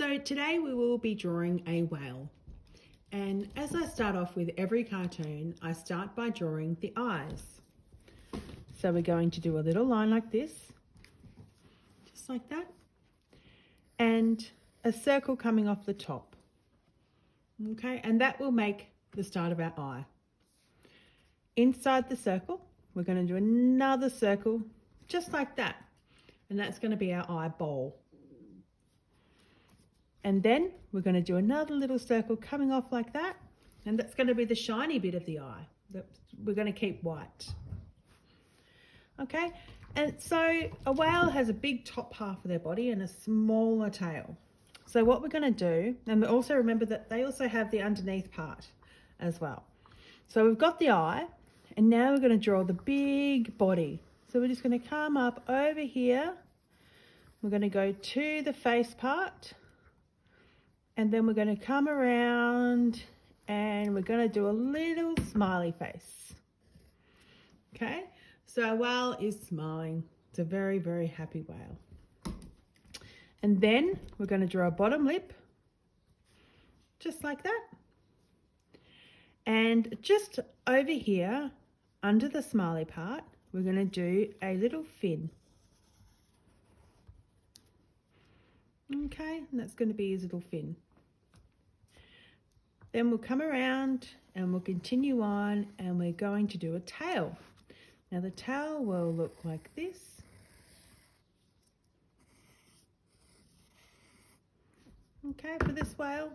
So today we will be drawing a whale. And as I start off with every cartoon, I start by drawing the eyes. So we're going to do a little line like this, just like that, and a circle coming off the top. Okay, and that will make the start of our eye. Inside the circle, we're going to do another circle just like that, and that's going to be our eyeball. And then we're going to do another little circle coming off like that, and that's going to be the shiny bit of the eye that we're going to keep white. Okay, and so a whale has a big top half of their body and a smaller tail. So what we're going to do, and also remember that they also have the underneath part as well. So we've got the eye, and now we're going to draw the big body. So we're just going to come up over here. We're going to go to the face part, and then we're going to come around and we're going to do a little smiley face. Okay, so our whale is smiling. It's a very, very happy whale. And then we're going to draw a bottom lip, just like that. And just over here, under the smiley part, we're going to do a little fin. Okay, and that's going to be his little fin. Then we'll come around and we'll continue on, and we're going to do a tail. Now the tail will look like this. Okay, for this whale,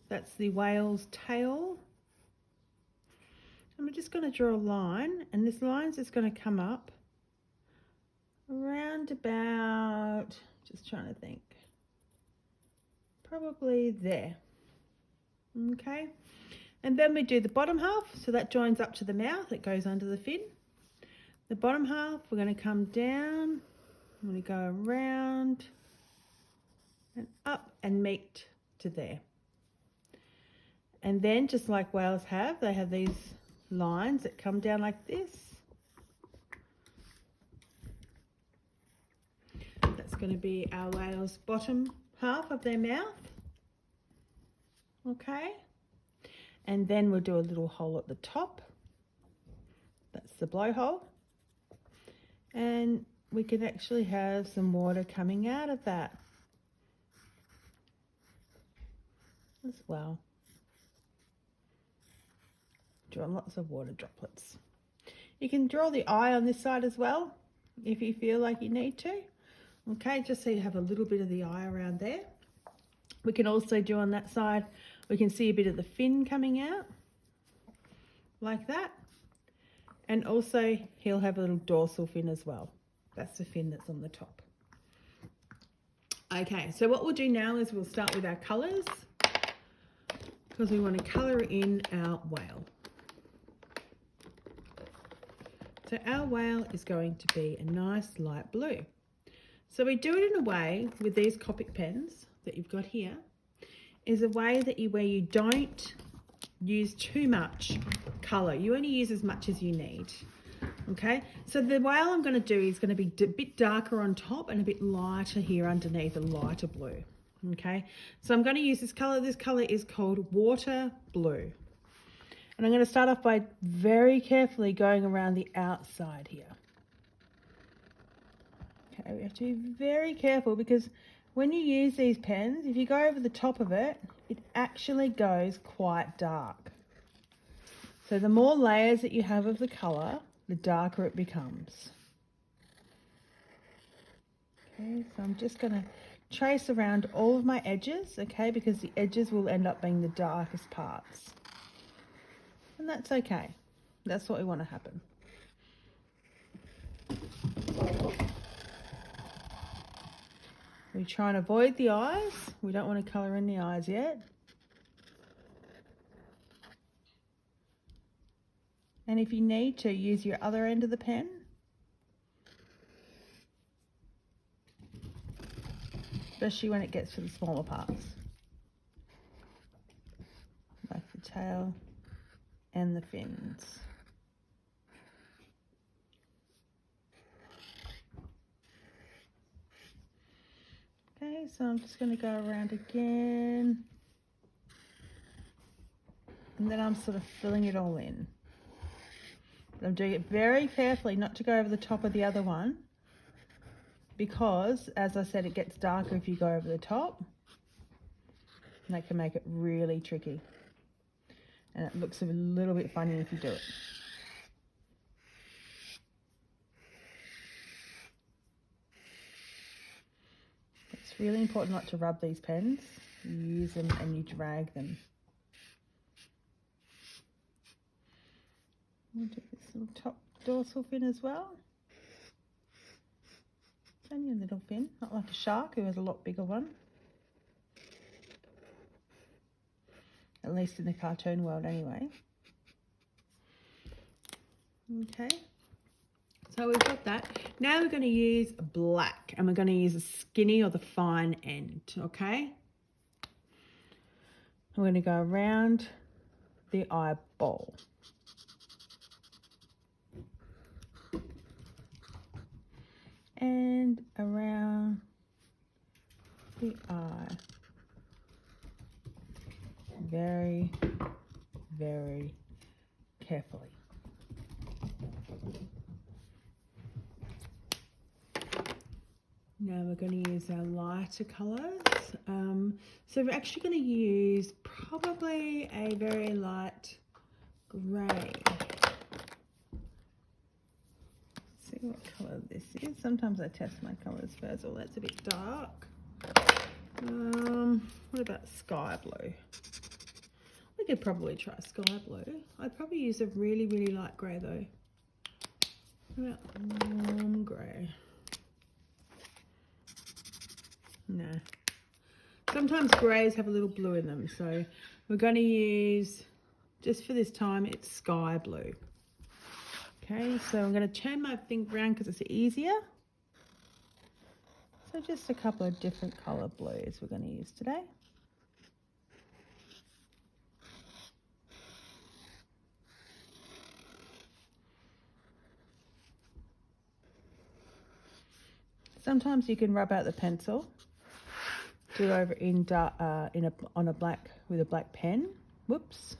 that's the whale's tail. And we're just going to draw a line, and this line's just going to come up around about, just trying to think, probably there. Okay, and then we do the bottom half, so that joins up to the mouth, it goes under the fin. The bottom half, we're going to come down, I'm going to go around and up and meet to there. And then, just like whales have, they have these lines that come down like this. That's going to be our whale's bottom half of their mouth. Okay, and then we'll do a little hole at the top. That's the blowhole. And we can actually have some water coming out of that as well. Draw lots of water droplets. You can draw the eye on this side as well, if you feel like you need to. Okay, just so you have a little bit of the eye around there. We can also do on that side, we can see a bit of the fin coming out, like that. And also, he'll have a little dorsal fin as well. That's the fin that's on the top. Okay, so what we'll do now is we'll start with our colours, because we want to colour in our whale. So our whale is going to be a nice light blue. So we do it in a way with these Copic pens that you've got here, is a way that where you don't use too much colour. You only use as much as you need. Okay, so the whale I'm going to do is going to be a bit darker on top and a bit lighter here underneath, a lighter blue. Okay, so I'm going to use this colour. This colour is called water blue. And I'm going to start off by very carefully going around the outside here. Okay, we have to be very careful, because when you use these pens, if you go over the top of it, it actually goes quite dark. So the more layers that you have of the colour, the darker it becomes. Okay, so I'm just going to trace around all of my edges, okay, because the edges will end up being the darkest parts. And that's okay. That's what we want to happen. We try and avoid the eyes. We don't want to colour in the eyes yet. And if you need to, use your other end of the pen. Especially when it gets to the smaller parts. Like the tail and the fins. Okay, so I'm just going to go around again. And then I'm sort of filling it all in. But I'm doing it very carefully, not to go over the top of the other one, because, as I said, it gets darker if you go over the top. And that can make it really tricky. And it looks a little bit funny if you do it. It's really important not to rub these pens. You use them and you drag them. We'll do this little top dorsal fin as well. It's only a little fin, not like a shark who has a lot bigger one. At least in the cartoon world anyway. Okay, so we've got that. Now we're going to use black, and we're going to use the skinny or the fine end, okay? I'm going to go around the eyeball. And around the eye. Very, very carefully. Now we're going to use our lighter colours. So we're actually going to use probably a very light grey. See what colour this is. Sometimes I test my colours first. Oh, that's a bit dark. What about sky blue? We could probably try sky blue. I'd probably use a really, really light grey though. What about warm grey? No. Sometimes greys have a little blue in them, so we're going to use, just for this time, it's sky blue. Okay, so I'm going to turn my thing around because it's easier. So just a couple of different colour blues we're going to use today. Sometimes you can rub out the pencil. Do it over in dark, on a black with a black pen. Whoops.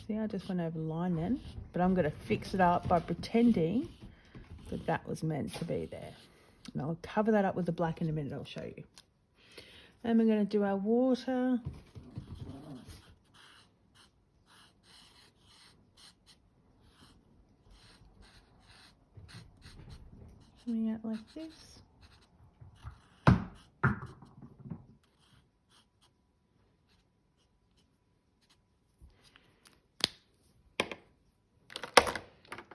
See, I just went over the line then. But I'm going to fix it up by pretending that that was meant to be there. And I'll cover that up with the black in a minute. I'll show you. And we're going to do our water. Coming out like this.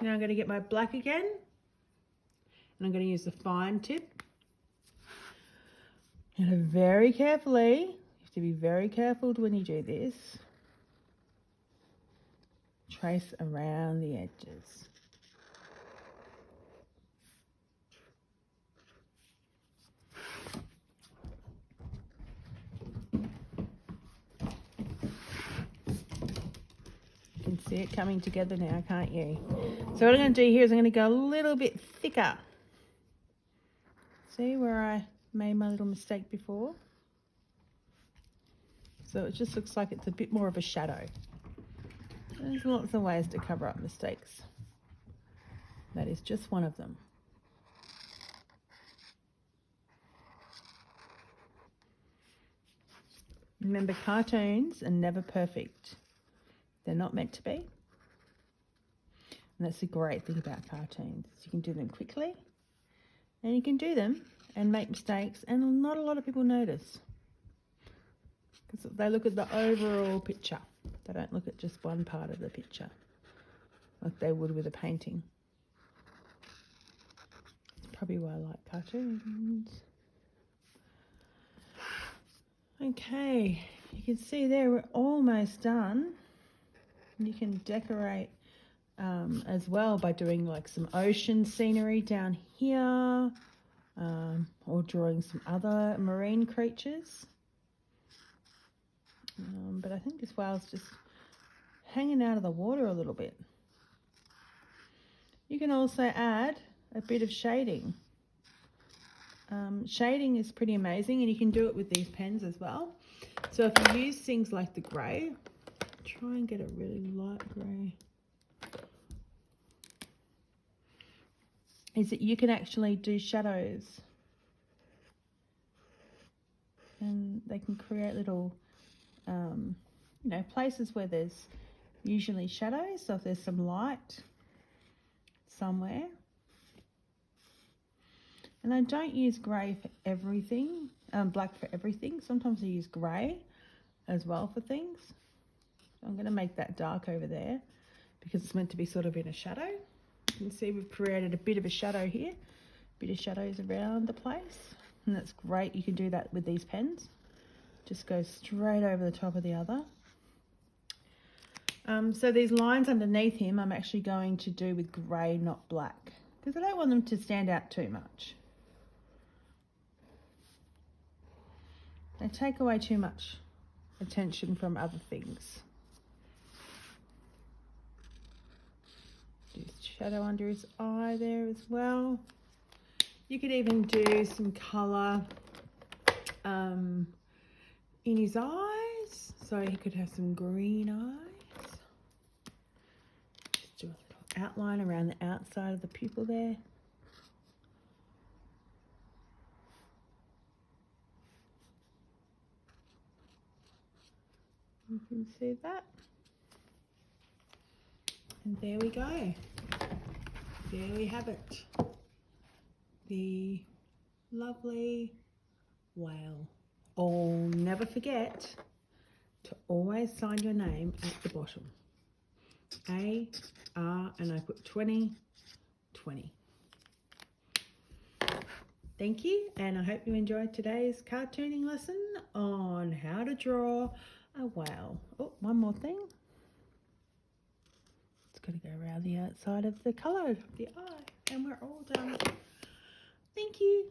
Now I'm going to get my black again, and I'm going to use the fine tip. And very carefully, you have to be very careful when you do this. Trace around the edges. You can see it coming together now, can't you? So what I'm going to do here is I'm going to go a little bit thicker. See where I made my little mistake before? So it just looks like it's a bit more of a shadow. There's lots of ways to cover up mistakes. That is just one of them. Remember, cartoons are never perfect. They're not meant to be. And that's the great thing about cartoons. You can do them quickly, and you can do them and make mistakes, and not a lot of people notice. Because they look at the overall picture. They don't look at just one part of the picture, like they would with a painting. That's probably why I like cartoons. Okay, you can see there we're almost done. You can decorate as well by doing like some ocean scenery down here, or drawing some other marine creatures. But I think this whale's just hanging out of the water a little bit. You can also add a bit of shading. Shading is pretty amazing, and you can do it with these pens as well. So if you use things like the grey, try and get a really light grey, is that you can actually do shadows, and they can create little you know, places where there's usually shadows. So if there's some light somewhere, and I don't use grey for everything, black for everything. Sometimes I use grey as well for things. So I'm going to make that dark over there because it's meant to be sort of in a shadow. You can see we've created a bit of a shadow here, a bit of shadows around the place, and that's great. You can do that with these pens. Just go straight over the top of the other. So these lines underneath him I'm actually going to do with grey, not black, because I don't want them to stand out too much. They take away too much attention from other things. Do shadow under his eye there as well. You could even do some colour in his eyes, so he could have some green eyes. Just do a little outline around the outside of the pupil there. You can see that. And there we go. There we have it. The lovely whale. Oh, never forget to always sign your name at the bottom. A, R, and I put 2020. Thank you, and I hope you enjoyed today's cartooning lesson on how to draw a whale. Oh, one more thing. It's got to go around the outside of the colour of the eye, and we're all done. Thank you.